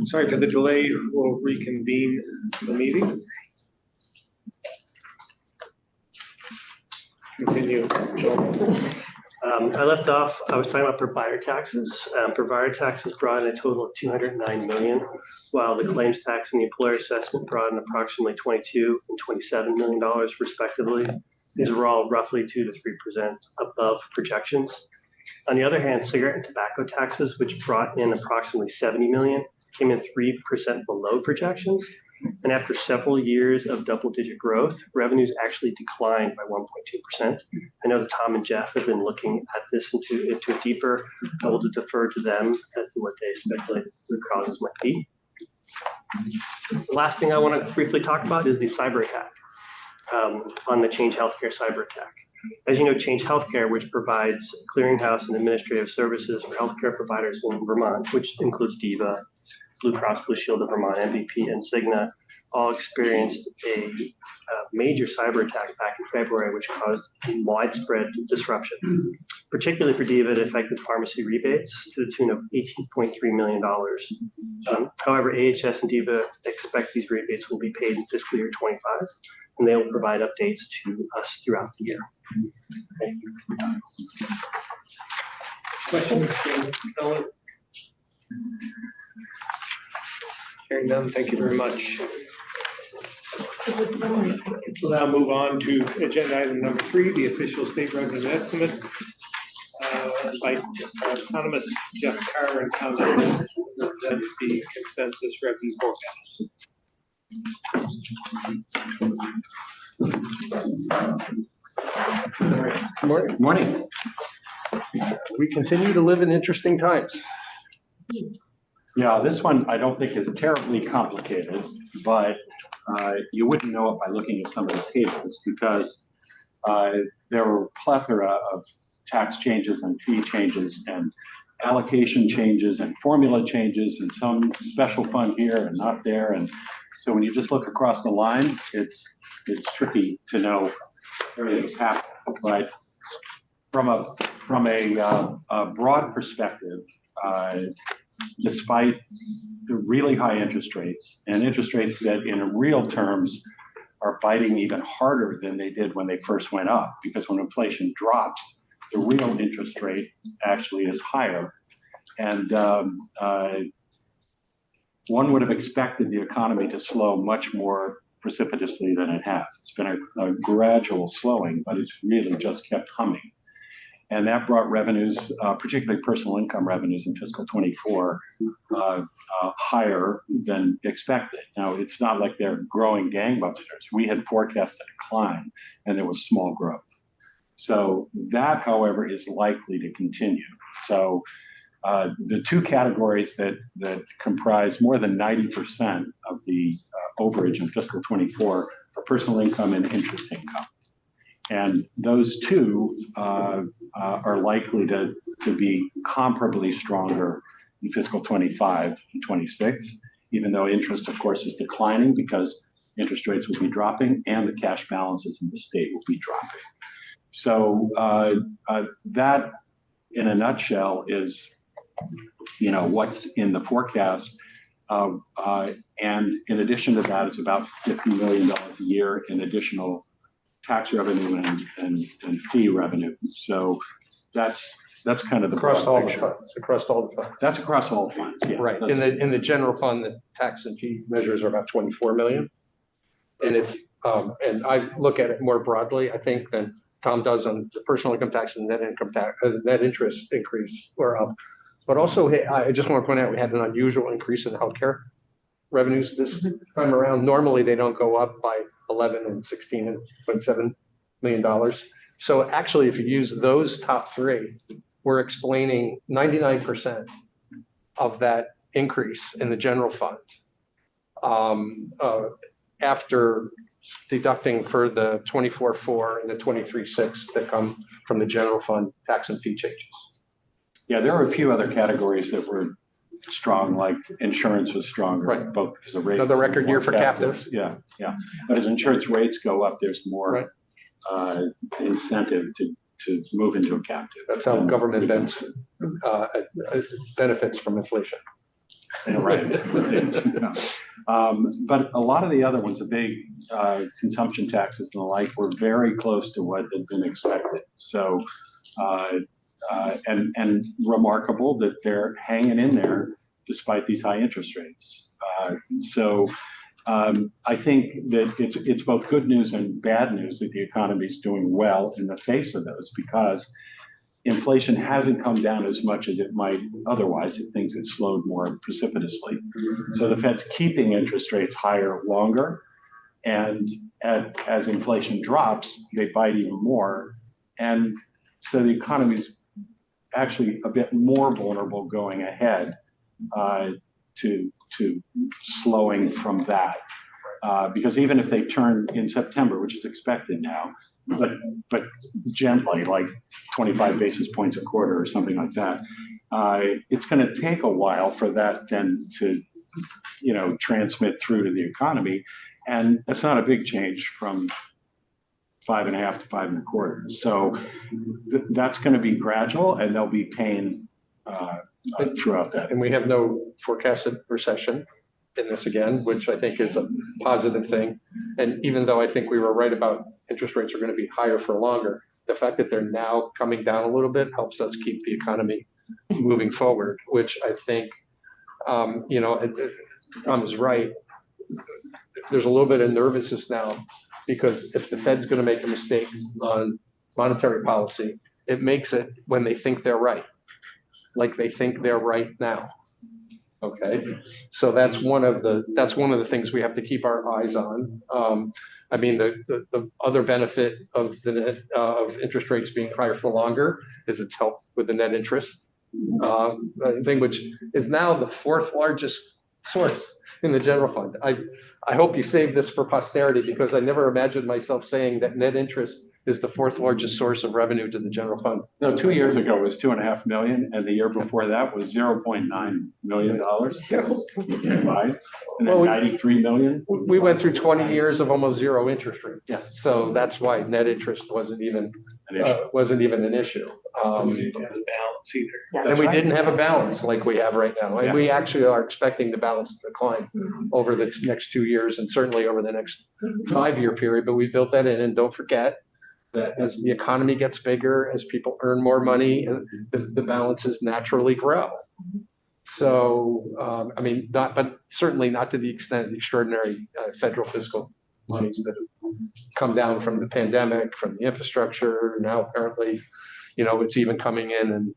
Sorry for the delay. We'll reconvene the meeting. Continue. I left off, I was talking about provider taxes. Provider taxes brought in a total of $209 million, while the claims tax and the employer assessment brought in approximately $22 and $27 million respectively. These were all roughly 2 to 3% above projections. On the other hand, cigarette and tobacco taxes, which brought in approximately $70 million, came in 3% below projections. And after several years of double-digit growth, revenues actually declined by 1.2%. I know that Tom and Jeff have been looking at this into it deeper. I will defer to them as to what they speculate the causes might be. The last thing I want to briefly talk about is the cyber attack on the Change Healthcare cyber attack. As you know, Change Healthcare, which provides clearinghouse and administrative services for healthcare providers in Vermont, which includes DVA, Blue Cross Blue Shield of Vermont, MVP, and Cigna, all experienced a major cyber attack back in February, which caused widespread disruption. Particularly for DVA, it affected pharmacy rebates to the tune of $18.3 million. However, AHS and DVA expect these rebates will be paid in fiscal year 25, and they will provide updates to us throughout the year. Thank you. Questions? Hearing none, thank you very much. We'll now move on to agenda item number 3, the official state revenue estimate by economist Jeff Carr and Tom Allen, present the consensus revenue forecast. Good morning. We continue to live in interesting times. Yeah, this one I don't think is terribly complicated, but you wouldn't know it by looking at some of the tables because there were a plethora of tax changes and fee changes and allocation changes and formula changes and some special fund here and not there. And so when you just look across the lines, it's tricky to know everything's happening. But from a broad perspective, despite the really high interest rates and interest rates that in real terms are biting even harder than they did when they first went up, because when inflation drops, the real interest rate actually is higher. And one would have expected the economy to slow much more precipitously than it has. It's been a gradual slowing, but it's really just kept humming. And that brought revenues, particularly personal income revenues in fiscal 24, higher than expected. Now, it's not like they're growing gangbusters. We had forecast a decline, and there was small growth. So that, however, is likely to continue. So the two categories that comprise more than 90% of the overage in fiscal 24 are personal income and interest income. And those two are likely to be comparably stronger in fiscal 25 and 26, even though interest, of course, is declining because interest rates will be dropping and the cash balances in the state will be dropping. So that, in a nutshell, is what's in the forecast. And in addition to that, it's about $50 million a year in additional tax revenue and fee revenue. So that's kind of the Across all the picture. funds. Across all the funds. That's across all funds. Yeah. Right. In the general fund, the tax and fee measures are about 24 million. And and I look at it more broadly, I think, than Tom does on the personal income tax and net income tax, net interest increase or up. But also, I just want to point out we had an unusual increase in healthcare revenues this time around. Normally, they don't go up by 11 and 16.7 million dollars. So actually, if you use those top three, we're explaining 99% of that increase in the general fund after deducting for the 24.4 and the 23.6 that come from the general fund tax and fee changes. Yeah, there are a few other categories that were strong, like insurance was stronger, right, both because of rates. Another record year for captives. Yeah. But as insurance rates go up, there's more incentive to move into a captive. That's how government benefits from inflation. Right. But a lot of the other ones, the big consumption taxes and the like, were very close to what had been expected. So, and remarkable that they're hanging in there despite these high interest rates. I think that it's both good news and bad news that the economy is doing well in the face of those, because inflation hasn't come down as much as it might otherwise if things had slowed more precipitously. So the Fed's keeping interest rates higher longer, and as inflation drops, they bite even more. And so the economy is actually a bit more vulnerable going ahead to slowing from that. Because even if they turn in September, which is expected now, but gently, like 25 basis points a quarter or something like that, it's going to take a while for that then to, transmit through to the economy. And that's not a big change from 5.5 to 5 1/4. So that's going to be gradual, and there'll be pain throughout that. And we have no forecasted recession in this again, which I think is a positive thing. And even though I think we were right about interest rates are going to be higher for longer, the fact that they're now coming down a little bit helps us keep the economy moving forward, which I think, Tom is right. There's a little bit of nervousness now, because if the Fed's going to make a mistake on monetary policy, it makes it when they think they're right, like they think they're right now. Okay, so that's one of the things we have to keep our eyes on. I mean, the other benefit of of interest rates being higher for longer is it's helped with the net interest thing, which is now the 4th largest source in the general fund. I hope you save this for posterity, because I never imagined myself saying that net interest is the 4th largest source of revenue to the general fund. No, 2 years ago it was $2.5 million, and the year before that was $0.9 million. Right? And then 93 million. We went through 20 years of almost zero interest rates. Yeah. So that's why net interest wasn't even an issue. We didn't have a balance either. And we didn't have a balance like we have right now. And we actually are expecting the balance to decline over the next 2 years, and certainly over the next 5-year period. But we built that in, and don't forget that as the economy gets bigger, as people earn more money, the balances naturally grow. So, but certainly not to the extent of the extraordinary federal fiscal monies that have come down from the pandemic, from the infrastructure. Now, apparently, it's even coming in, and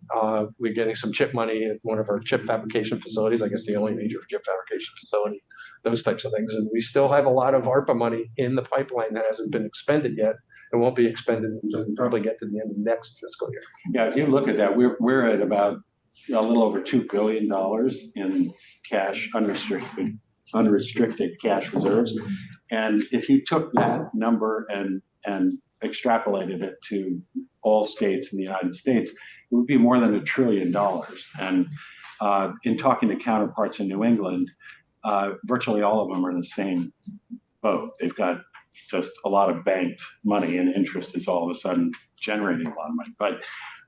we're getting some chip money at one of our chip fabrication facilities, I guess the only major chip fabrication facility, those types of things. And we still have a lot of ARPA money in the pipeline that hasn't been expended yet. It won't be expended until we probably get to the end of next fiscal year. Yeah, if you look at that, we're at about a little over $2 billion in cash, unrestricted cash reserves. And if you took that number and extrapolated it to all states in the United States, it would be more than $1 trillion. And in talking to counterparts in New England, virtually all of them are in the same boat. They've got just a lot of banked money, and interest is all of a sudden generating a lot of money. But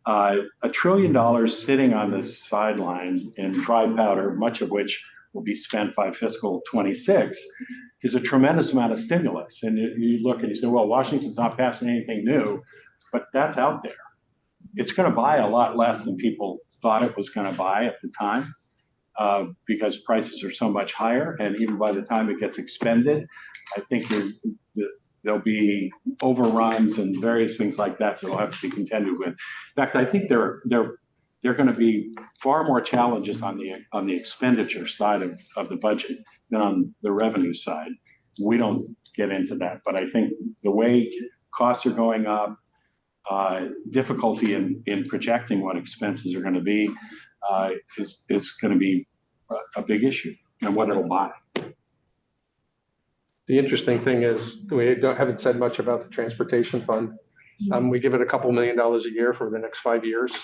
$1 trillion sitting on the sideline in dry powder, much of which will be spent by fiscal 26, is a tremendous amount of stimulus. And you look and you say, well, Washington's not passing anything new, but that's out there. It's going to buy a lot less than people thought it was going to buy at the time, because prices are so much higher. And even by the time it gets expended, I think there'll be overruns and various things like that that'll have to be contended with. In fact, I think there are going to be far more challenges on the expenditure side of the budget than on the revenue side. We don't get into that, but I think the way costs are going up, difficulty in projecting what expenses are going to be is going to be a big issue, and what it'll buy. The interesting thing is we haven't said much about the transportation fund. We give it a couple $1 million a year for the next 5 years,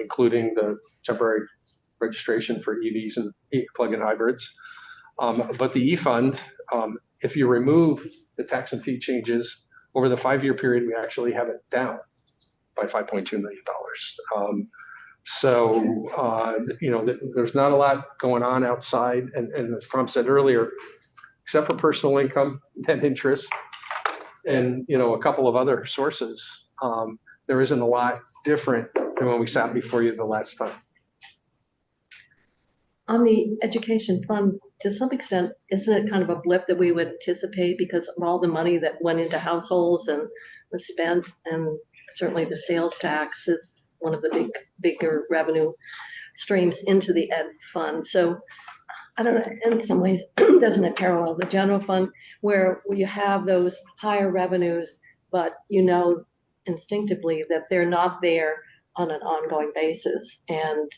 including the temporary registration for EVs and plug-in hybrids. But the E-Fund, if you remove the tax and fee changes over the 5-year period, we actually have it down by $5.2 million. There's not a lot going on outside. And as Tom said earlier, except for personal income, net interest, and, a couple of other sources, there isn't a lot different than when we sat before you the last time. On the education fund, to some extent, isn't it kind of a blip that we would anticipate because of all the money that went into households and was spent? And certainly the sales tax is one of the bigger revenue streams into the ed fund. So I don't know, in some ways, doesn't it parallel the general fund where you have those higher revenues, but instinctively that they're not there on an ongoing basis. And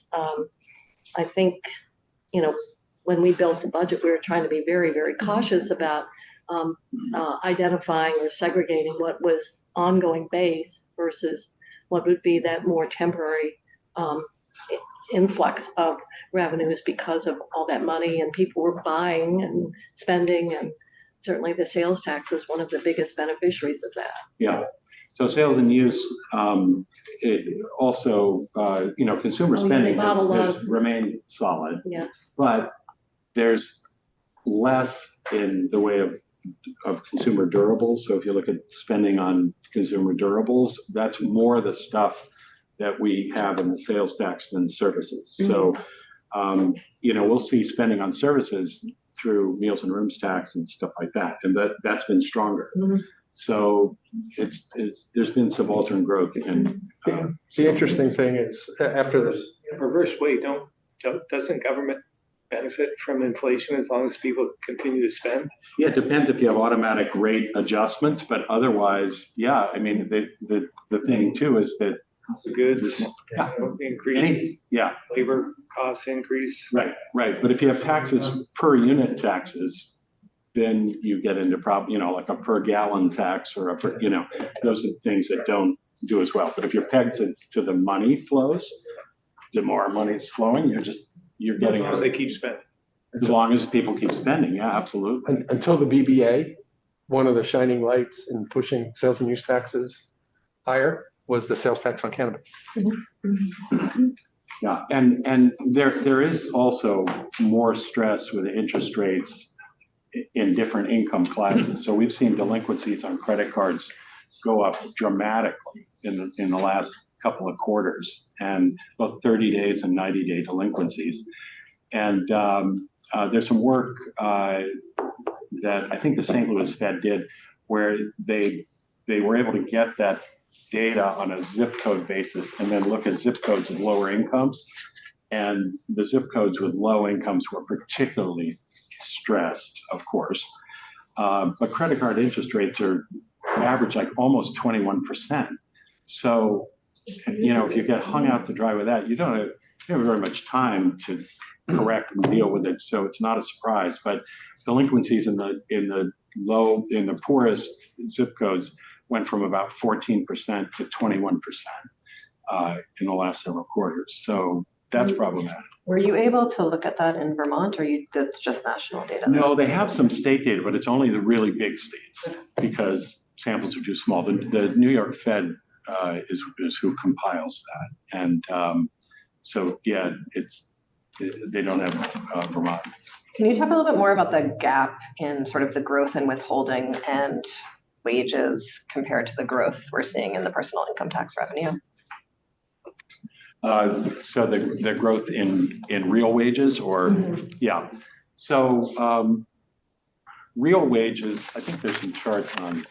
I think, when we built the budget, we were trying to be very, very cautious about identifying or segregating what was ongoing base versus what would be that more temporary influx of revenues because of all that money and people were buying and spending, and certainly the sales tax is one of the biggest beneficiaries of that. Yeah. So sales and use, it also, consumer spending has remained solid. Yeah. But there's less in the way of consumer durables. So if you look at spending on consumer durables, that's more the stuff that we have in the sales tax than services. Mm-hmm. So, we'll see spending on services through meals and rooms tax and stuff like that. And that's been stronger. Mm-hmm. So there's been subaltern growth in. The interesting thing is after this. In a perverse way, doesn't government benefit from inflation as long as people continue to spend? Yeah, it depends if you have automatic rate adjustments, but otherwise, yeah. I mean, the thing too is that Cost of goods increase, labor costs increase. Right. But if you have taxes per unit taxes, then you get into like a per gallon tax or those are things that don't do as well. But if you're pegged to the money flows, the more money is flowing, you're getting. As long as they keep spending. As long as people keep spending, yeah, absolutely. Until the BBA, one of the shining lights in pushing sales and use taxes higher was the sales tax on cannabis. Mm-hmm. Yeah, and there is also more stress with interest rates in different income classes. So we've seen delinquencies on credit cards go up dramatically in the last couple of quarters, and both 30 days and 90-day delinquencies. And there's some work that I think the St. Louis Fed did where they were able to get that data on a zip code basis and then look at zip codes with lower incomes. And the zip codes with low incomes were particularly stressed, of course. But credit card interest rates are average like almost 21%. So, if you get hung out to dry with that, you don't have very much time to correct and deal with it. So it's not a surprise. But delinquencies in the poorest zip codes went from about 14% to 21% in the last several quarters. So that's problematic. Were you able to look at that in Vermont, or that's just national data? No, they have some state data, but it's only the really big states because samples are too small. The New York Fed is who compiles that, and so yeah, they don't have Vermont. Can you talk a little bit more about the gap in sort of the growth in withholding and wages compared to the growth we're seeing in the personal income tax revenue? So the growth in real wages, or yeah. So real wages, I think there's some charts on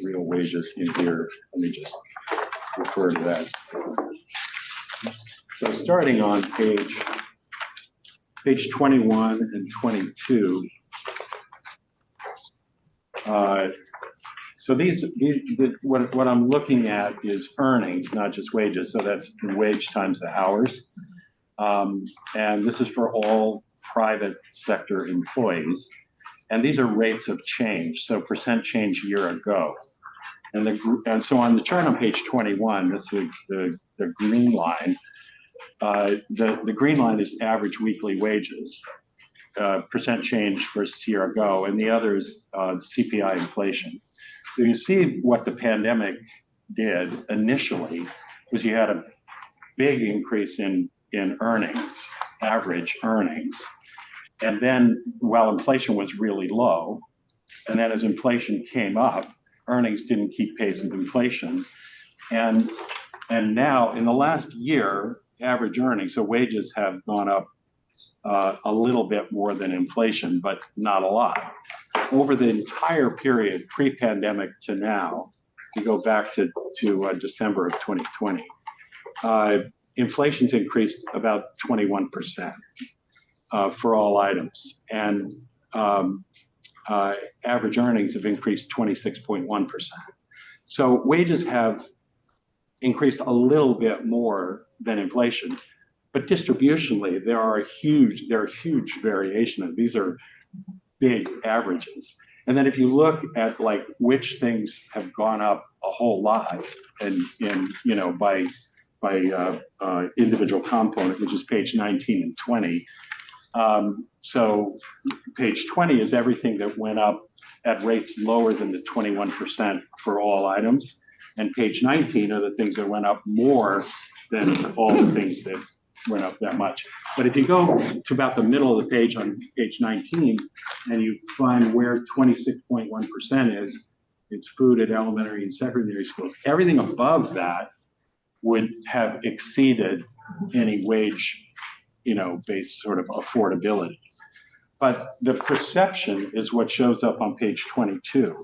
real wages in here. Let me just refer to that. So starting on page 21 and 22. So what I'm looking at is earnings, not just wages. So that's the wage times the hours. And this is for all private sector employees. And these are rates of change, so percent change year ago. And so on the chart on page 21, this is the green line. The green line is average weekly wages, percent change versus year ago, and the other is CPI inflation. So you see what the pandemic did initially was you had a big increase in earnings, average earnings. And then while inflation was really low, and then as inflation came up, earnings didn't keep pace with inflation. And now in the last year, average earnings, so wages have gone up a little bit more than inflation, but not a lot. Over the entire period, pre-pandemic to now, you go back to December of 2020, inflation's increased about 21% for all items, and average earnings have increased 26.1%. So wages have increased a little bit more than inflation, but distributionally there are huge variation. These are big averages. And then if you look at like which things have gone up a whole lot, and by individual component, which is page 19 and 20. So page 20 is everything that went up at rates lower than the 21% for all items. And page 19 are the things that went up more than all the things that went up that much. But if you go to about the middle of the page on page 19 and you find where 26.1% is, it's food at elementary and secondary schools. Everything above that would have exceeded any wage, based sort of affordability. But the perception is what shows up on page 22.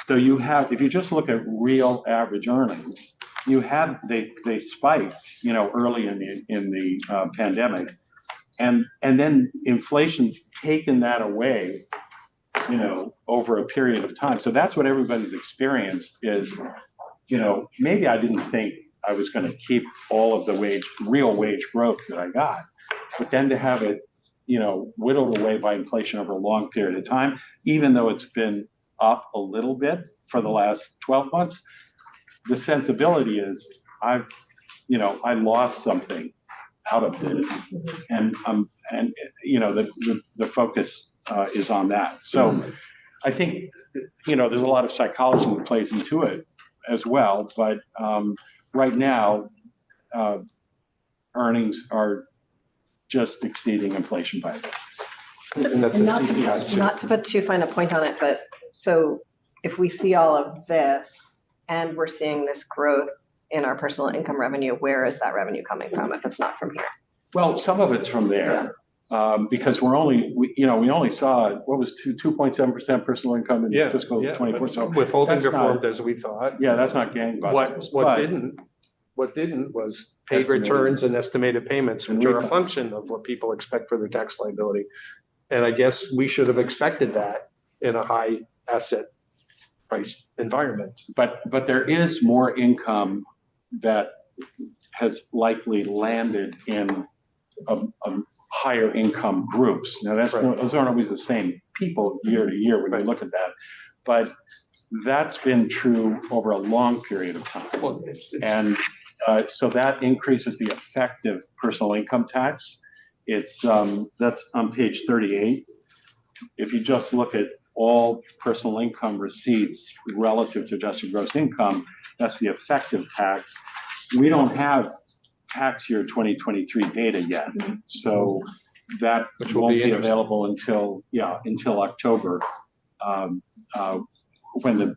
So you have, if you just look at real average earnings, they spiked, early in the pandemic, and then inflation's taken that away, over a period of time. So that's what everybody's experienced is, maybe I didn't think I was going to keep all of the real wage growth that I got, but then to have it, whittled away by inflation over a long period of time, even though it's been up a little bit for the last 12 months, the sensibility is I lost something out of this, and the focus is on that. So I think there's a lot of psychology that plays into it as well, but right now earnings are just exceeding inflation by a bit. And that's And a CPI too. not to put too fine a point on it, but so if we see all of this and we're seeing this growth in our personal income revenue, where is that revenue coming from if it's not from here? Well, some of it's from there, because we only saw, what was 2.7% personal income in fiscal 24. So withholding that's performed not, as we thought. yeah, that's not gangbusters. What didn't was paid Estimated. returns and estimated payments, which are a function of what people expect for their tax liability. And I guess we should have expected that in a high asset price environment. But there is more income that has likely landed in higher income groups. Now those aren't always the same people year to year when you look at that, but that's been true over a long period of time. Well, And so that increases the effective personal income tax. It's that's on page 38. If you just look at all personal income receipts relative to adjusted gross income, that's the effective tax. We don't have tax year 2023 data yet, so that won't be available until October, when the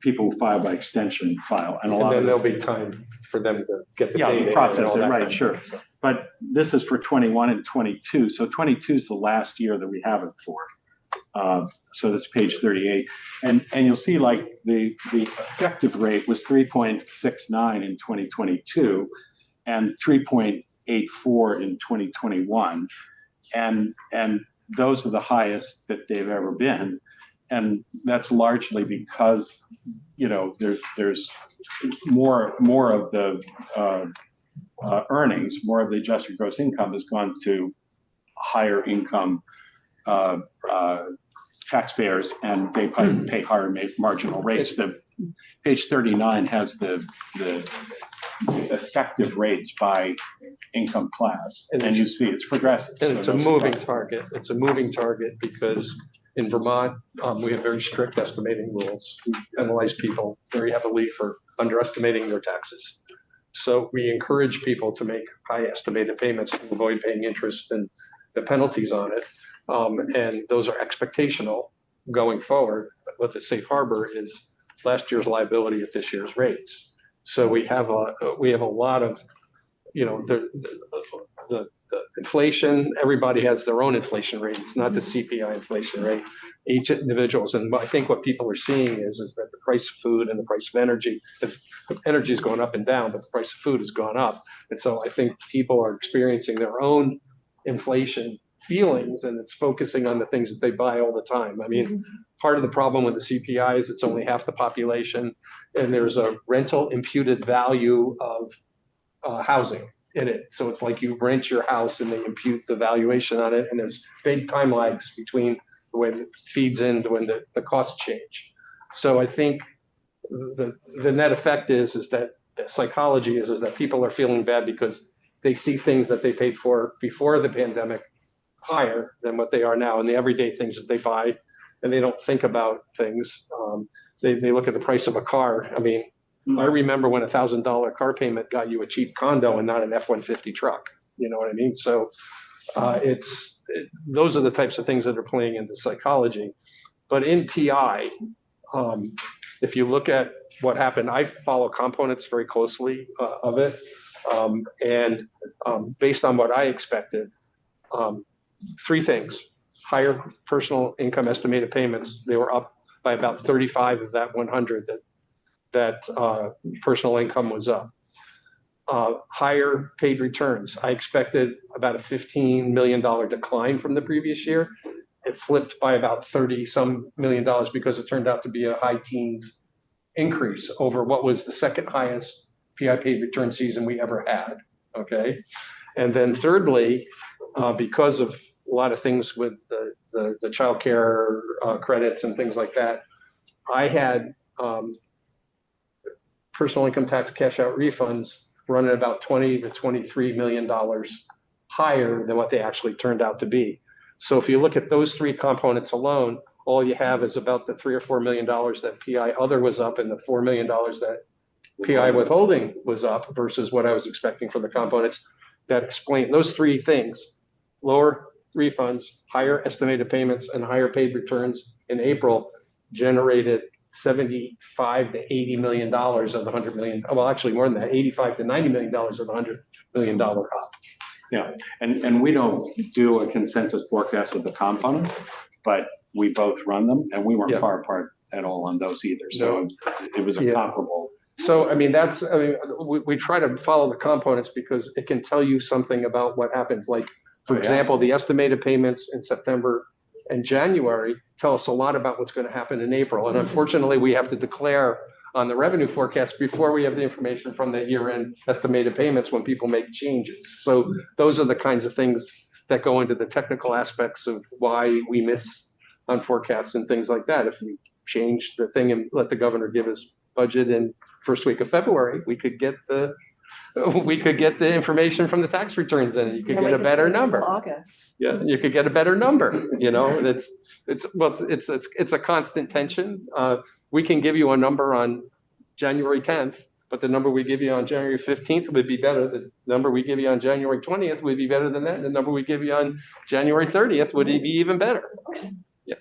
people who file by extension file, and then there'll be time for them to get the data. process it, right, sure. But this is for 21 and 22, so 22 is the last year that we have it for. So that's page 38, and you'll see like the effective rate was 3.69 in 2022 and 3.84 in 2021, and those are the highest that they've ever been, and that's largely because there's more of the earnings, more of the adjusted gross income has gone to higher income taxpayers, and they pay higher marginal rates. The page 39 has the effective rates by income class, and you see it's progressive. And it's a moving target. It's a moving target because in Vermont, we have very strict estimating rules. We penalize people very heavily for underestimating their taxes. So we encourage people to make high estimated payments to avoid paying interest and the penalties on it. And those are expectational going forward. But what the safe harbor is last year's liability at this year's rates. So we have a lot of, the inflation, everybody has their own inflation rate. It's not the CPI inflation rate, each individuals. And I think what people are seeing is that the price of food and the price of energy is going up and down, but the price of food has gone up. And so I think people are experiencing their own inflation feelings, and it's focusing on the things that they buy all the time. I mean, part of the problem with the CPI is it's only half the population, and there's a rental imputed value of housing in it. So it's like you rent your house and they impute the valuation on it, and there's big time lags between the way it feeds in to when the costs change. So I think the net effect is that the psychology is that people are feeling bad because they see things that they paid for before the pandemic higher than what they are now, and the everyday things that they buy, and they don't think about things. They look at the price of a car. I mean, I remember when $1,000 car payment got you a cheap condo and not an F-150 truck. You know what I mean? So those are the types of things that are playing into psychology. But in PI, if you look at what happened, I follow components very closely of it, and based on what I expected, three things: higher personal income estimated payments. They were up by about 35 of that 100 that personal income was up. Higher paid returns. I expected about a $15 million decline from the previous year. It flipped by about 30 some million dollars because it turned out to be a high teens increase over what was the second highest PI paid return season we ever had. Okay. And then thirdly, because of a lot of things with the child care credits and things like that, I had personal income tax cash out refunds running about $20 to $23 million higher than what they actually turned out to be. So if you look at those three components alone, all you have is about the $3 or $4 million that PI other was up, and the $4 million that PI withholding was up versus what I was expecting for the components. That explain those three things: lower refunds, higher estimated payments, and higher paid returns in April generated $75 to $80 million of the $100 million. Well, actually more than that, $85 to $90 million of the $100 million up. Yeah, and we don't do a consensus forecast of the components, but we both run them, and we weren't far apart at all on those either. So it was a comparable. So, we try to follow the components because it can tell you something about what happens. Like, for example, the estimated payments in September and January tell us a lot about what's going to happen in April. And unfortunately, we have to declare on the revenue forecast before we have the information from the year-end estimated payments when people make changes. So those are the kinds of things that go into the technical aspects of why we miss on forecasts and things like that. If we change the thing and let the governor give his budget in first week of February, we could get the information from the tax returns, and you could get a better number. August. Yeah, you could get a better number. You know, it's a constant tension. We can give you a number on January 10th, but the number we give you on January 15th would be better. The number we give you on January 20th would be better than that. The number we give you on January 30th would be even better. Yeah.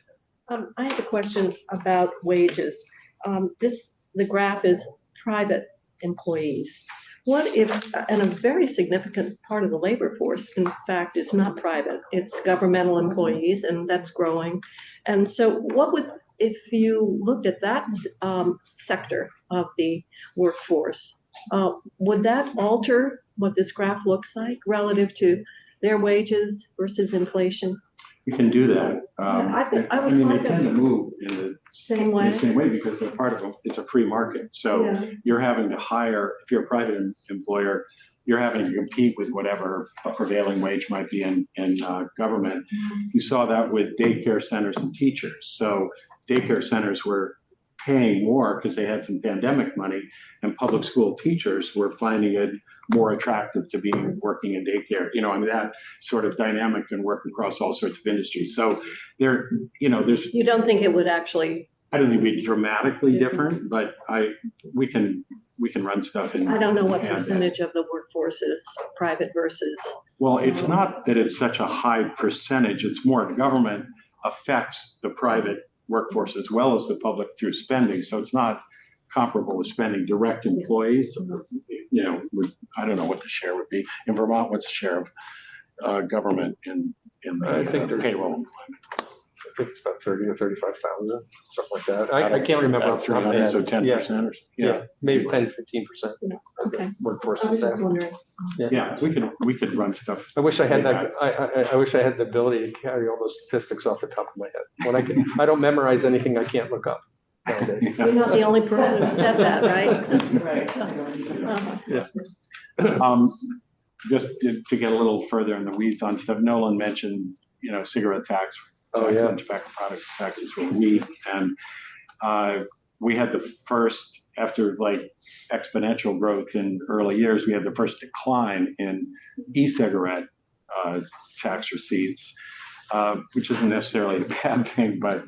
I have a question about wages. The graph is private employees. What if, and a very significant part of the labor force, in fact, is not private, it's governmental employees, and that's growing. And so what would, if you looked at that sector of the workforce, would that alter what this graph looks like relative to their wages versus inflation? You can do that. I mean, they tend to move in the same way because they're part of it's a free market. So you're having to hire, if you're a private employer, you're having to compete with whatever a prevailing wage might be in government. You saw that with daycare centers and teachers. So daycare centers were paying more because they had some pandemic money, and public school teachers were finding it more attractive to be working in daycare. You know, I mean, that sort of dynamic can work across all sorts of industries. So there's. You don't think it would actually? I don't think it'd be dramatically different, but we can we can run stuff in. I don't know what hand. percentage of the workforce is private versus, Well, it's not that it's such a high percentage, it's more government affects the private workforce as well as the public through spending, so it's not comparable with spending direct employees. I don't know what the share would be. In Vermont, what's the share of government in I think the there's- payroll employment? I think it's about 30 or 35,000, something like that. I can't remember. Out off of the top of my 300, so head. 10% or so. Yeah, maybe 10, 15% okay. workforce I was is just that. wondering. Yeah, we could run stuff. I wish I had that, I wish I had the ability to carry all those statistics off the top of my head. When I don't memorize anything I can't look up nowadays. You're not the only person who said that, right? Right. Uh-huh. Just to get a little further in the weeds on stuff, Nolan mentioned, cigarette tax. Oh, yeah. And tobacco product taxes were weak, and we had the first, after like exponential growth in early years, we had the first decline in e-cigarette tax receipts, which isn't necessarily a bad thing, but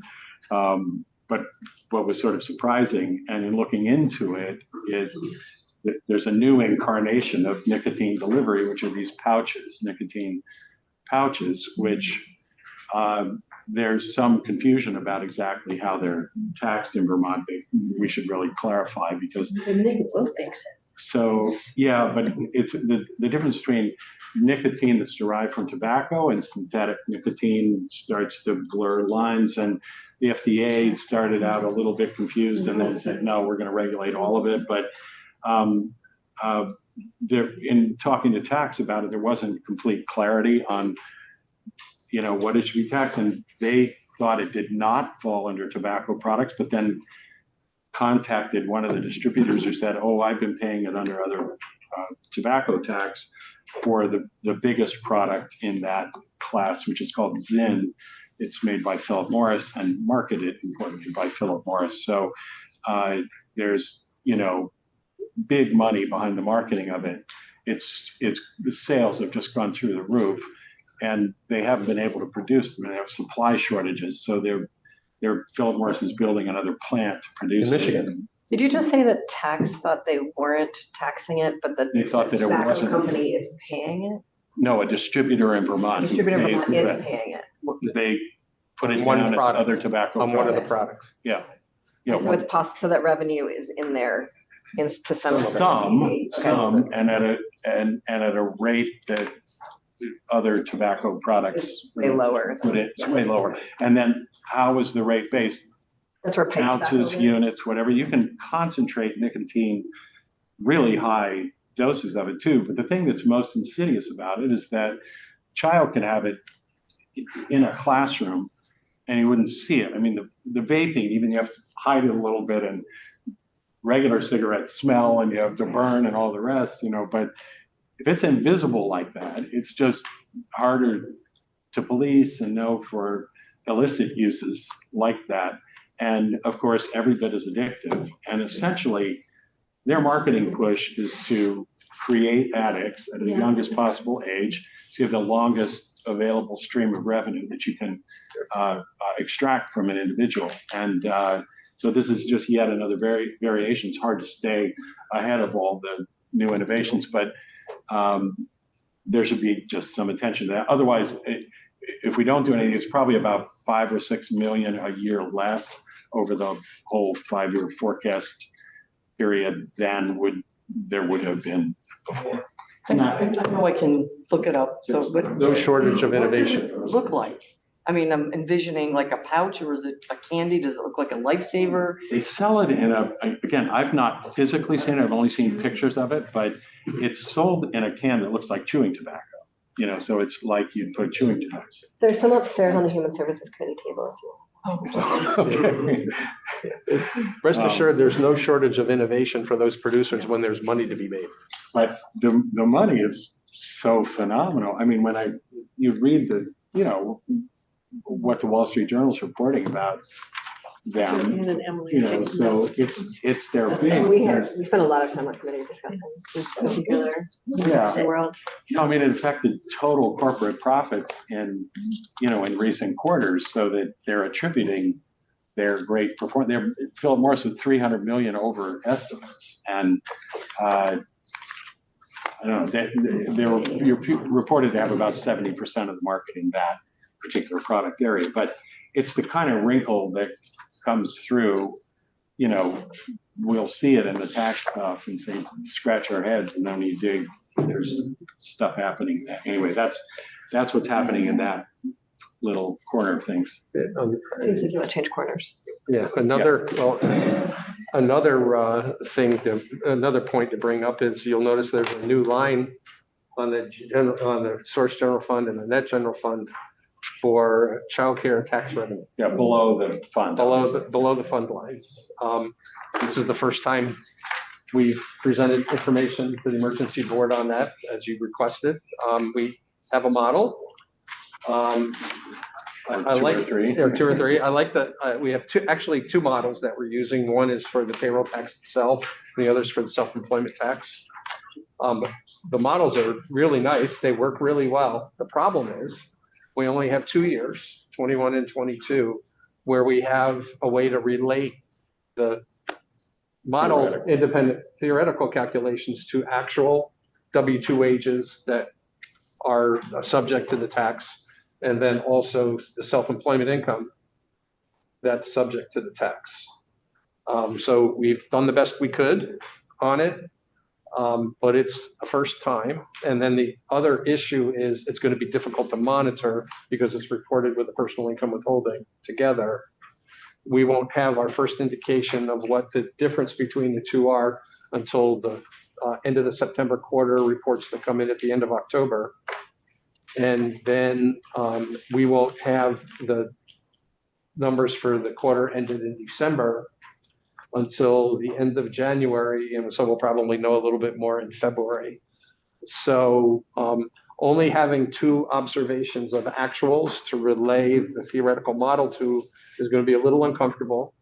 what was sort of surprising, and in looking into it, there's a new incarnation of nicotine delivery, which are these pouches, nicotine pouches, which there's some confusion about exactly how they're taxed in Vermont. We should really clarify because. So, yeah, but it's the difference between nicotine that's derived from tobacco and synthetic nicotine starts to blur lines, and the FDA started out a little bit confused and then said, no, we're going to regulate all of it. But in talking to tax about it, there wasn't complete clarity on what it should be taxed, and they thought it did not fall under tobacco products, but then contacted one of the distributors who said, oh, I've been paying it under other tobacco tax for the biggest product in that class, which is called Zyn. It's made by Philip Morris and marketed importantly by Philip Morris. So there's big money behind the marketing of it. It's the sales have just gone through the roof, and they haven't been able to produce them. They have supply shortages, so Philip Morris is building another plant to produce In it. Michigan. Did you just say that tax thought they weren't taxing it, but the They thought that it tobacco wasn't. company is paying it? No, a distributor in Vermont. who Distributor pays Vermont the- is paying it. They put it One down as product. other tobacco On one of the products. products. Yeah. And so it's possible, so that revenue is in there to some of it. Some, and at a rate that other tobacco products. It's way lower. But it's way lower. And then how is the rate based? That's where pipe tobacco Ounces, is. units, whatever. You can concentrate nicotine, really high doses of it too. But the thing that's most insidious about it is that a child could have it in a classroom and you wouldn't see it. I mean, the vaping, even you have to hide it a little bit, and regular cigarettes smell and you have to burn and all the rest, but if it's invisible like that, it's just harder to police and know for illicit uses like that. And of course, every bit is addictive. And essentially, their marketing push is to create addicts at the youngest possible age, so you have the longest available stream of revenue that you can extract from an individual. And so this is just yet another variation. It's hard to stay ahead of all the new innovations, but there should be just some attention to that. Otherwise, if we don't do anything, it's probably about 5 or 6 million a year less over the whole 5-year forecast period than there would have been before. And I know I can look it up, so, but. No shortage of what does innovation. it look like? I mean, I'm envisioning like a pouch, or is it a candy? Does it look like a lifesaver? They sell it again, I've not physically seen it, I've only seen pictures of it, but it's sold in a can that looks like chewing tobacco. So it's like you put chewing tobacco. There's some upstairs on the Human Services Committee table. Okay. Rest assured, there's no shortage of innovation for those producers when there's money to be made. But the money is so phenomenal. I mean, when you read what the Wall Street Journal is reporting about them, Ann and Emily. so it's their big. We spent a lot of time on committee discussing this particular Yeah. world. I mean, it affected total corporate profits in recent quarters, so that they're attributing They're great Philip Morris was 300 million over estimates, and I don't know, you're reported to have about 70% of the market in that particular product area, but it's the kind of wrinkle that comes through, you know, we'll see it in the tax stuff and say, scratch our heads, and then you dig, there's stuff happening. Anyway, that's what's happening in that little corner of things. Seems like you want to change corners. Yeah, another another point to bring up is you'll notice there's a new line on the source general fund and the net general fund for childcare tax revenue. Yeah, below the fund. Below the fund lines. This is the first time we've presented information to the emergency board on that, as you requested. We have a model. I like 2 or 3. Or 2 or 3. I like that we have two models that we're using. One is for the payroll tax itself, and the other is for the self-employment tax. The models are really nice. They work really well. The problem is we only have 2 years, 21 and 22, where we have a way to relate the model independent theoretical calculations to actual W-2 wages that are subject to the tax, and then also the self-employment income that's subject to the tax. So we've done the best we could on it, but it's a first time. And then the other issue is it's going to be difficult to monitor because it's reported with the personal income withholding together. We won't have our first indication of what the difference between the two are until the end of the September quarter reports that come in at the end of October. And then we won't have the numbers for the quarter ended in December until the end of January. And so we'll probably know a little bit more in February. So only having 2 observations of actuals to relay the theoretical model to is going to be a little uncomfortable.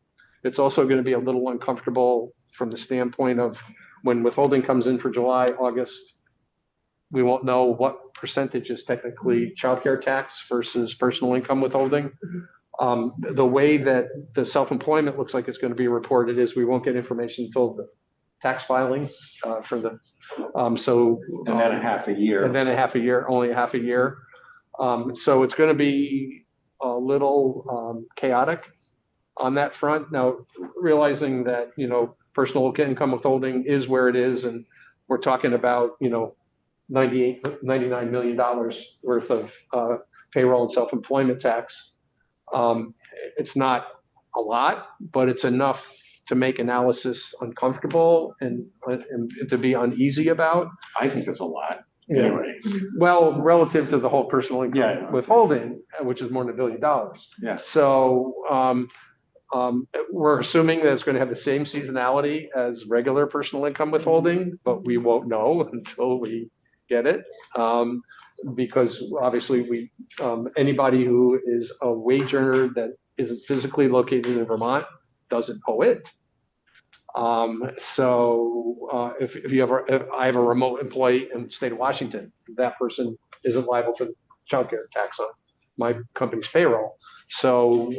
It's also going to be a little uncomfortable from the standpoint of when withholding comes in for July, August, we won't know what percentage is technically childcare tax versus personal income withholding. The way that the self-employment looks like it's going to be reported is we won't get information until the tax filings for the, and then a half a year. And then a half a year, only a half a year. So it's going to be a little chaotic on that front. Now, realizing that, you know, personal income withholding is where it is, and we're talking about, you know, $99 million worth of payroll and self-employment tax. It's not a lot, but it's enough to make analysis uncomfortable and to be uneasy about. I think it's a lot. Yeah. Anyway. Well, relative to the whole personal income Yeah. withholding, which is more than $1 billion. Yeah. So we're assuming that it's going to have the same seasonality as regular personal income withholding, but we won't know until we get it. Because obviously anybody who is a wage earner that isn't physically located in Vermont doesn't owe it. So if I have a remote employee in the state of Washington, that person isn't liable for the childcare tax on my company's payroll. So,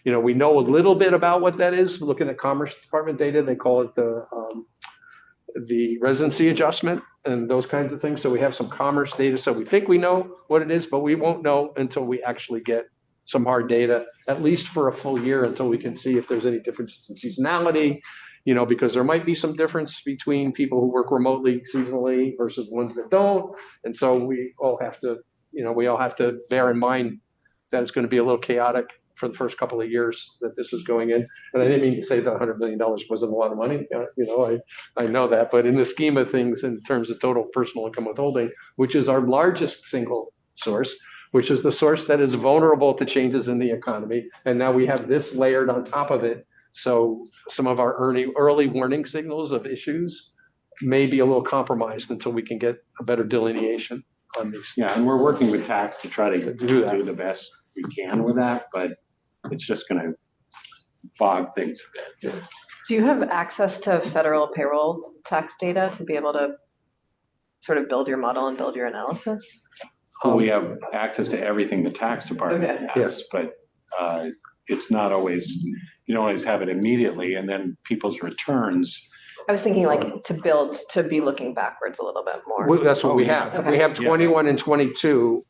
you know, we know a little bit about what that is. Looking at Commerce Department data, they call it the residency adjustment and those kinds of things. So we have some commerce data. So we think we know what it is, but we won't know until we actually get some hard data, at least for a full year, until we can see if there's any differences in seasonality, you know, because there might be some difference between people who work remotely seasonally versus ones that don't. And so we all have to bear in mind that it's going to be a little chaotic for the first couple of years that this is going in. And I didn't mean to say that $100 million wasn't a lot of money. You know, I know that, but in the scheme of things, in terms of total personal income withholding, which is our largest single source, which is the source that is vulnerable to changes in the economy. And now we have this layered on top of it. So some of our early warning signals of issues may be a little compromised until we can get a better delineation on these. Yeah, and we're working with tax to try to do the best we can with that, but it's just going to fog things a bit. Do you have access to federal payroll tax data to be able to sort of build your model and build your analysis? We have access to everything the tax department Okay. has, but it's not always, you don't always have it immediately, and then people's returns. I was thinking like to be looking backwards a little bit more. That's what we Oh, yeah. have. We have Yeah. 21 and 22.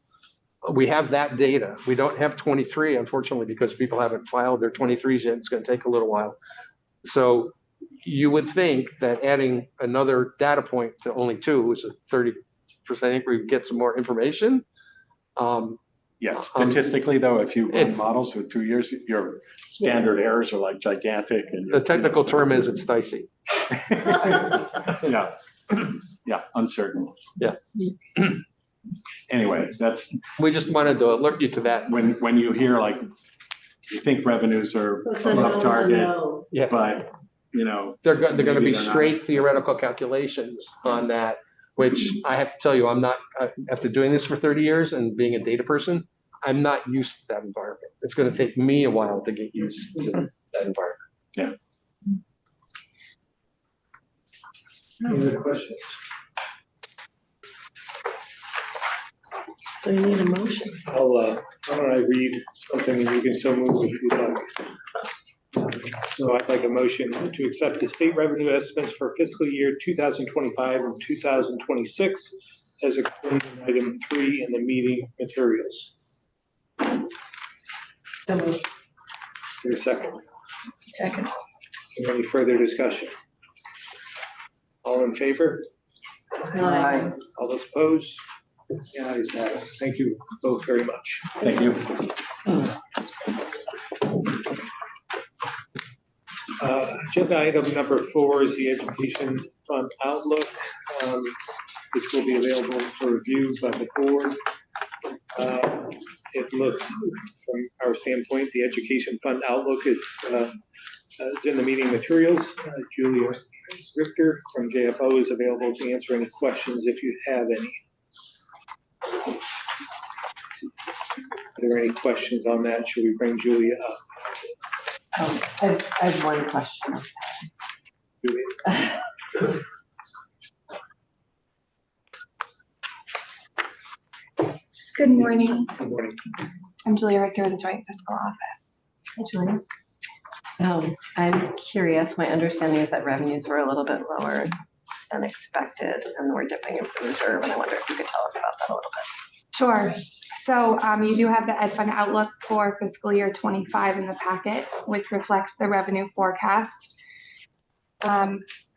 We have that data. We don't have 23, unfortunately, because people haven't filed their 23s yet. It's going to take a little while. So you would think that adding another data point to only 2 is a 30% increase, we get some more information. Yes, statistically though, if you run It's- models with 2 years, your standard errors are like gigantic and. The technical term is it's dicey. Yeah, yeah, uncertain. Yeah. Anyway, that's, We just wanted to alert you to that. when you hear like, you think revenues are It's a above no, target, no. Yeah, but, you know, they're going to maybe be they're not. straight theoretical calculations on that, which I have to tell you, I'm not, after doing this for 30 years and being a data person, I'm not used to that environment. It's going to take me a while to get used to that environment. Any other questions? So you need a motion. Why don't I read something and you can so move if you'd like. So I'd like a motion to accept the state revenue estimates for fiscal year 2025 and 2026 as explained in item 3 in the meeting materials. So moved. Is there a second? Second. Is there any further discussion? All in favor? Aye. All those opposed? The ayes have it. Thank you both very much. thank you. Agenda item number 4 is the Education Fund Outlook, which will be available for review by the board. It looks, from our standpoint, the Education Fund Outlook is in the meeting materials. Julia Richter from JFO is available to answer any questions if you have any. Are there any questions on that? Should we bring Julia up? I have one question. Julia? Good morning. Good morning. I'm Julia Richter with the Joint Fiscal Office. Hi, Julie. I'm curious, my understanding is that revenues were a little bit lower than expected and we're dipping into the reserve, and I wonder if you could tell us about that a little bit. Sure. So you do have the Ed Fund Outlook for fiscal year 25 in the packet, which reflects the revenue forecast.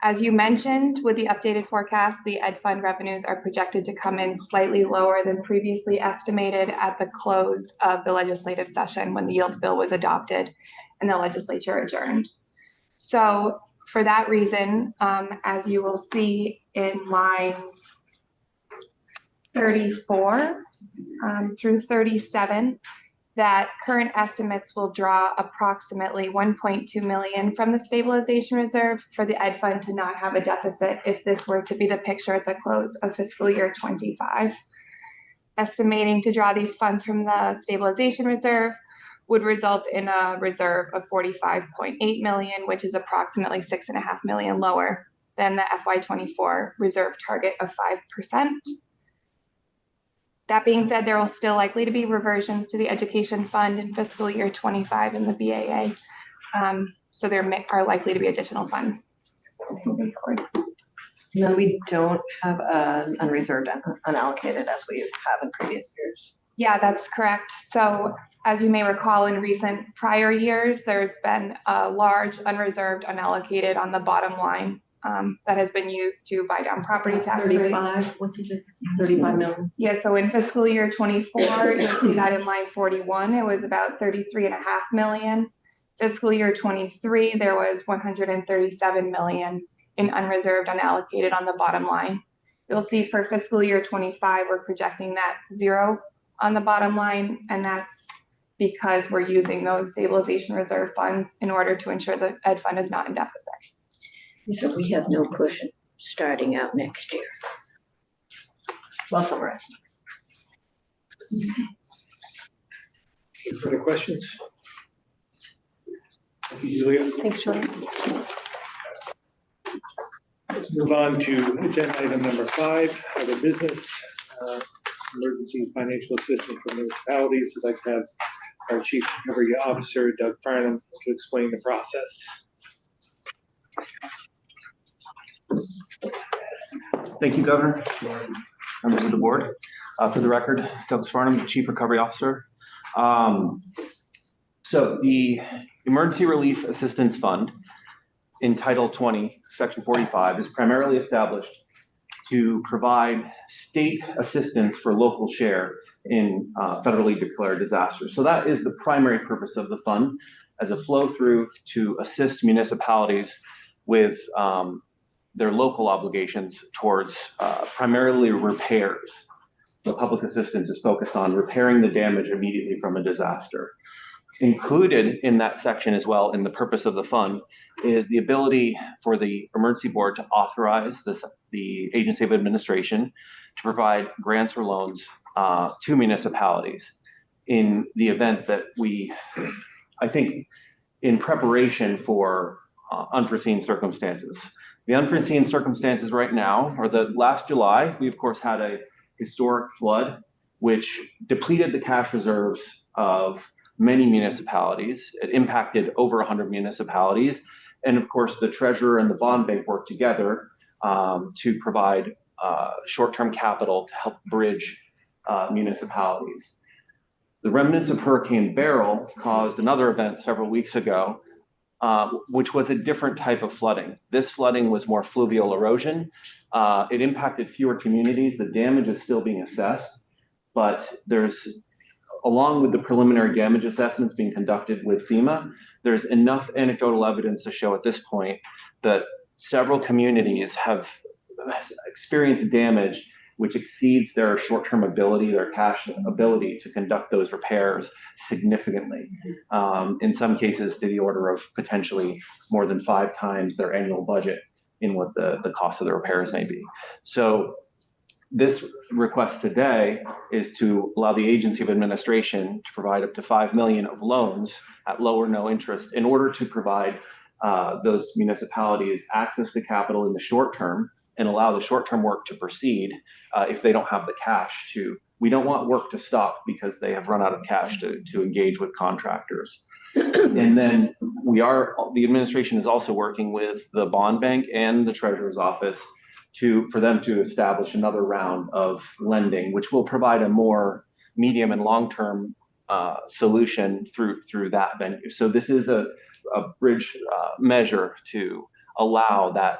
As you mentioned, with the updated forecast, the Ed Fund revenues are projected to come in slightly lower than previously estimated at the close of the legislative session when the yield bill was adopted and the legislature adjourned. So for that reason, as you will see in lines 34 through 37, that current estimates will draw approximately 1.2 million from the stabilization reserve for the Ed Fund to not have a deficit if this were to be the picture at the close of fiscal year 25. Estimating to draw these funds from the stabilization reserve would result in a reserve of 45.8 million, which is approximately 6.5 million lower than the FY24 reserve target of 5%. That being said, there will still likely to be reversions to the education fund in fiscal year 25 in the BAA. So there are likely to be additional funds moving forward. No, we don't have an unreserved and unallocated as we have in previous years. Yeah, that's correct. So as you may recall, in recent prior years, there's been a large unreserved unallocated on the bottom line that has been used to buy down property tax rates. 35, what's it, 35 million? Yeah, so in fiscal year 24, you'll see that in line 41, it was about 33.5 million. Fiscal year 23, there was 137 million in unreserved unallocated on the bottom line. You'll see for fiscal year 25, we're projecting that 0 on the bottom line, and that's because we're using those stabilization reserve funds in order to ensure the Ed Fund is not in deficit. So we have no cushion starting out next year. Well summarized. Any further questions? Thank you, Julia. Thanks, Julie. Let's move on to agenda item number 5, other business, emergency financial assistance for municipalities. I'd like to have our Chief Recovery Officer, Doug Farnham, to explain the process. Thank you, Governor, members of the board. For the record, Douglas Farnham, Chief Recovery Officer. So the Emergency Relief Assistance Fund in Title 20, Section 45 is primarily established to provide state assistance for local share in federally declared disasters. So that is the primary purpose of the fund as a flow through to assist municipalities with their local obligations towards primarily repairs. The public assistance is focused on repairing the damage immediately from a disaster. Included in that section as well, in the purpose of the fund, is the ability for the emergency board to authorize the agency of administration to provide grants or loans to municipalities in the event that I think in preparation for unforeseen circumstances. The unforeseen circumstances right now are that last July, we of course had a historic flood, which depleted the cash reserves of many municipalities. It impacted over 100 municipalities. And of course, the treasurer and the bond bank worked together to provide short-term capital to help bridge municipalities. The remnants of Hurricane Beryl caused another event several weeks ago, which was a different type of flooding. This flooding was more fluvial erosion. It impacted fewer communities. The damage is still being assessed, but along with the preliminary damage assessments being conducted with FEMA, there's enough anecdotal evidence to show at this point that several communities have experienced damage which exceeds their short-term ability, their cash ability to conduct those repairs significantly. In some cases to the order of potentially more than 5 times their annual budget in what the cost of the repairs may be. So this request today is to allow the agency of administration to provide up to $5 million of loans at low or no interest in order to provide those municipalities access to capital in the short term and allow the short-term work to proceed if they don't have the cash to. We don't want work to stop because they have run out of cash to engage with contractors. And then the administration is also working with the bond bank and the treasurer's office for them to establish another round of lending, which will provide a more medium and long-term solution through that venue. So this is a bridge measure to allow that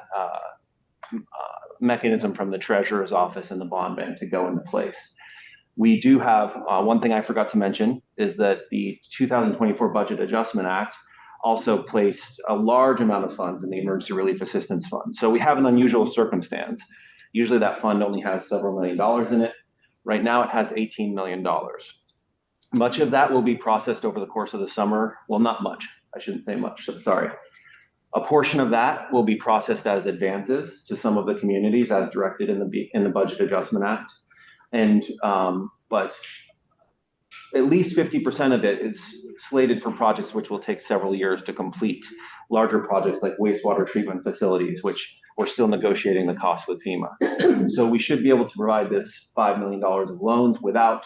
mechanism from the treasurer's office and the bond bank to go into place. We do have one thing I forgot to mention is that the 2024 Budget Adjustment Act also placed a large amount of funds in the Emergency Relief Assistance Fund. So we have an unusual circumstance. Usually that fund only has several $1 million in it. Right now it has $18 million. Much of that will be processed over the course of the summer. Well, not much. I shouldn't say much, sorry. A portion of that will be processed as advances to some of the communities as directed in the Budget Adjustment Act. And but at least 50% of it is slated for projects which will take several years to complete. Larger projects like wastewater treatment facilities, which we're still negotiating the cost with FEMA. So we should be able to provide this $5 million of loans without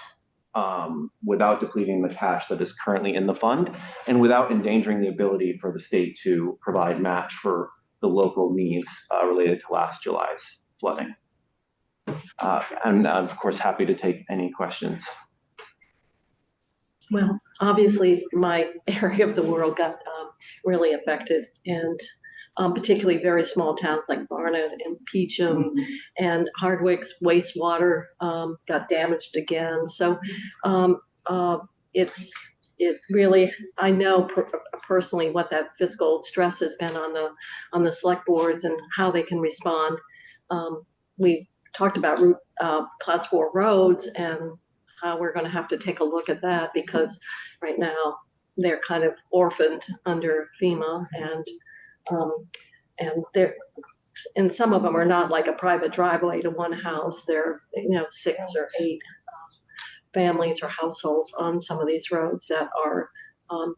depleting the cash that is currently in the fund and without endangering the ability for the state to provide match for the local needs related to last July's flooding. And I'm of course happy to take any questions. Well, obviously, my area of the world got really affected, and particularly very small towns like Barnet and Peacham and Hardwick's wastewater got damaged again. So it really, I know personally what that fiscal stress has been on the select boards and how they can respond. We talked about class 4 roads and how we're going to have to take a look at that because right now they're kind of orphaned under FEMA and some of them are not like a private driveway to one house. They're 6 or 8 families or households on some of these roads that are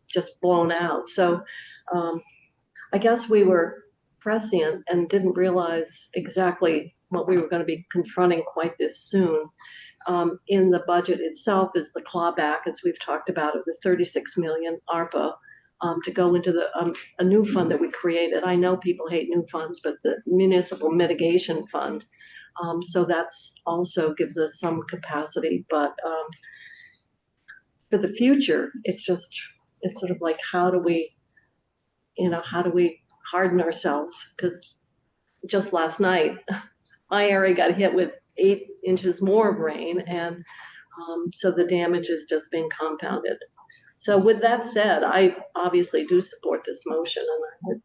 just blown out. So I guess we were prescient and didn't realize exactly what we were going to be confronting quite this soon. in the budget itself is the clawback, as we've talked about, of the 36 million ARPA to go into a new fund that we created. I know people hate new funds, but the Municipal Mitigation Fund. So that's also gives us some capacity, but for the future, it's sort of like, how do we harden ourselves? Because just last night, my area got hit with 8 inches more of rain, and so the damage is just being compounded. So with that said, I obviously do support this motion, and I would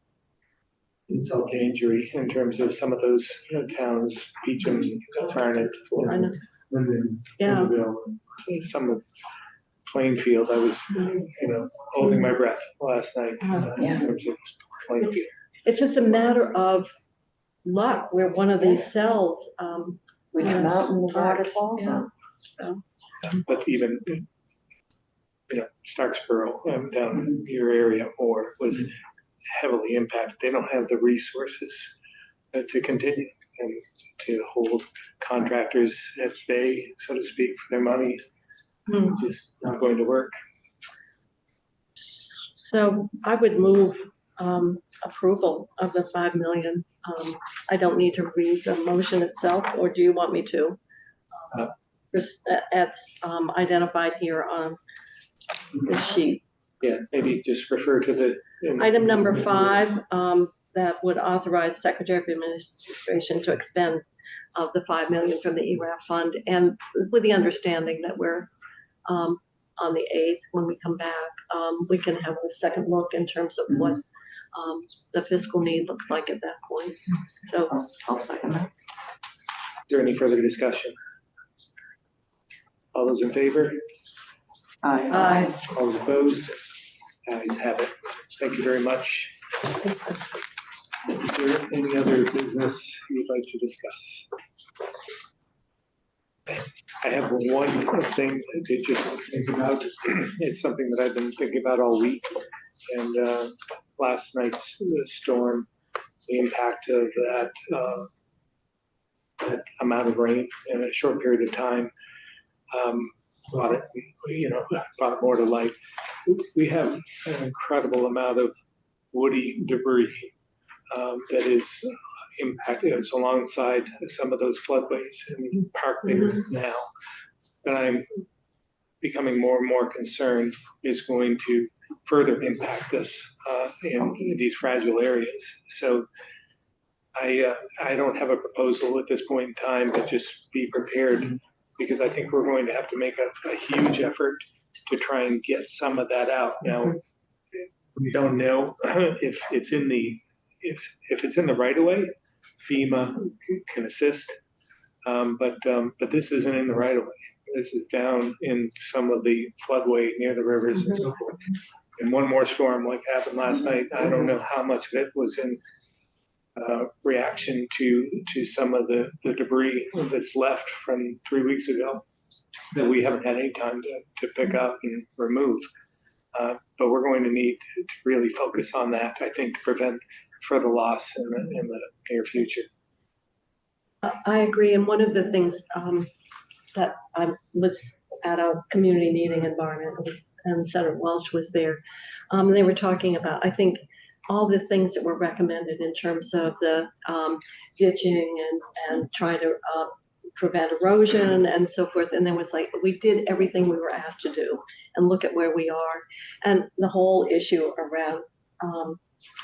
Insult to injury in terms of some of those towns, Beecham, Farnet, I know. Yeah. some of Plainfield. I was, holding my breath last night Yeah. in terms of Plainfield. It's just a matter of luck where one of these cells, Which Yeah. mountain the water Parks, falls yeah. on. so. But even, Starksboro, down your area, or was heavily impacted. They don't have the resources to continue and to hold contractors at bay, so to speak, for their money. Hmm. It's just not going to work. So I would move approval of the 5 million. I don't need to read the motion itself, or do you want me to? It's identified here on the sheet. Yeah, maybe just refer to the. Item number 5, that would authorize Secretary of Administration to expend the 5 million from the ERAF fund, and with the understanding that we're on the 8th, when we come back, we can have a second look in terms of what the fiscal need looks like at that point. So I'll second that. Is there any further discussion? All those in favor? Aye. All those opposed? Ayes have it. Thank you very much. Is there any other business you'd like to discuss? I have one thing to just think about. It's something that I've been thinking about all week. And last night's storm, the impact of that amount of rain in a short period of time, brought it more to light. We have an incredible amount of woody debris that is impacted. It's alongside some of those floodways and park there now. That I'm becoming more and more concerned is going to further impact us in these fragile areas. So I don't have a proposal at this point in time, but just be prepared, because I think we're going to have to make a huge effort to try and get some of that out. Now, we don't know if it's in the right of way. FEMA can assist, but this isn't in the right of way. This is down in some of the floodway near the rivers and so forth. And one more storm like happened last night. I don't know how much of it was in reaction to some of the debris that's left from 3 weeks ago that we haven't had any time to pick up and remove. But we're going to need to really focus on that, I think, to prevent further loss in the near future. I agree. And one of the things that I was at a community meeting environment, and Senator Welch was there. They were talking about, I think, all the things that were recommended in terms of the ditching and trying to prevent erosion and so forth. And there was like, we did everything we were asked to do, and look at where we are. And the whole issue around,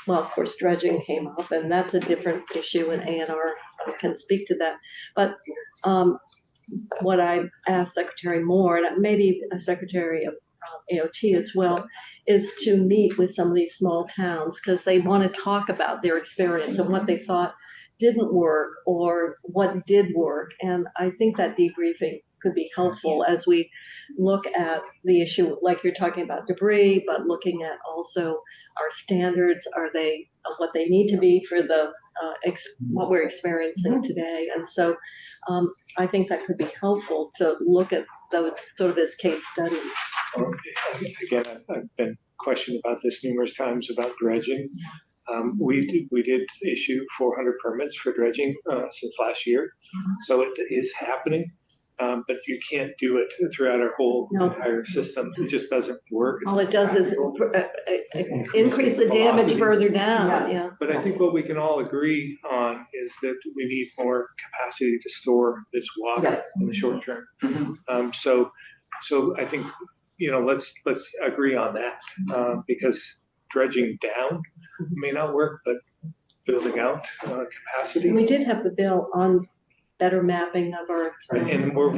well, of course, dredging came up, and that's a different issue, and A&R can speak to that. But what I asked Secretary Moore, and maybe a Secretary of AOT as well, is to meet with some of these small towns, because they want to talk about their experience and what they thought didn't work or what did work. And I think that debriefing could be helpful as we look at the issue, like you're talking about debris, but looking at also our standards. Are they what they need to be for the what we're experiencing today? And so I think that could be helpful to look at those sort of as case studies. Again, I've been questioned about this numerous times about dredging. We did issue 400 permits for dredging since last year, so it is happening. But you can't do it throughout our whole No. entire system. It just doesn't work. It's All it does is increase the damage Velocity. further down, yeah. But I think what we can all agree on is that we need more capacity to store this water Yes. in the short term. Mhm. So I think, let's agree on that, because dredging down may not work, but building out capacity. We did have the bill on better mapping of our. And we're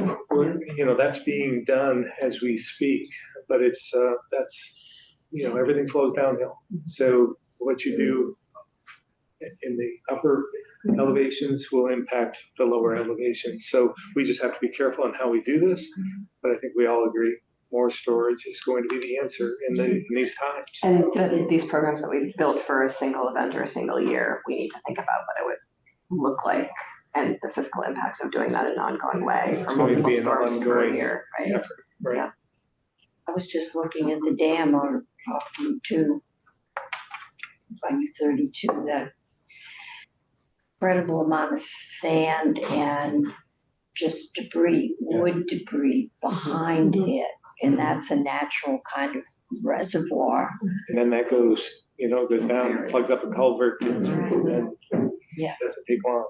that's being done as we speak, but that's, everything flows downhill. So what you do in the upper elevations will impact the lower elevations. So we just have to be careful on how we do this. But I think we all agree more storage is going to be the answer in these times. And these programs that we've built for a single event or a single year, we need to think about what it would look like and the fiscal impacts of doing that in an ongoing way It's for going to multiple be an storms per ongoing year, right? effort, right? Yeah. I was just looking at the dam off Route 2, on 32, that incredible amount of sand and just debris, wood debris behind it. And that's a natural kind of reservoir. And then that goes down, plugs up a culvert, and Yeah. it doesn't take long.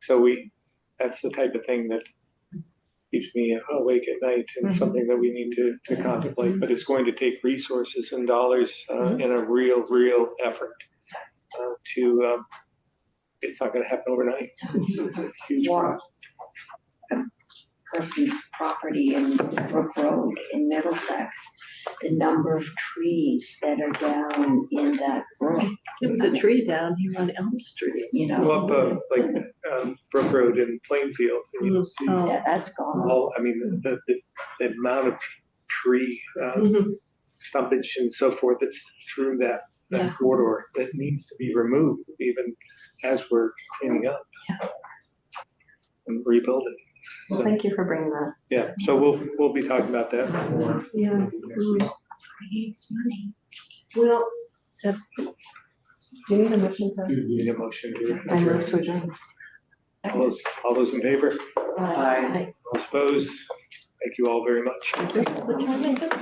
So that's the type of thing that keeps me awake at night and something that we need to contemplate. But it's going to take resources and dollars and a real effort it's not going to happen overnight. It's a huge Wow. problem. Person's property in Brook Road in Middlesex, the number of trees that are down in that brook, There was a tree down here on Elm Street. Go up Brook Road in Plainfield, and you'll see Oh. that's gone. the amount of tree stumpage and so forth that's through that Yeah. corridor that needs to be removed, even as we're cleaning up and rebuilding. Well, thank you for bringing that. Yeah, so we'll be talking about that more. Yeah. Creates money. Well, Do you need a motion to? Need a motion to I move to adjourn. all those in favor? Aye. All opposed? Thank you all very much. what time is it?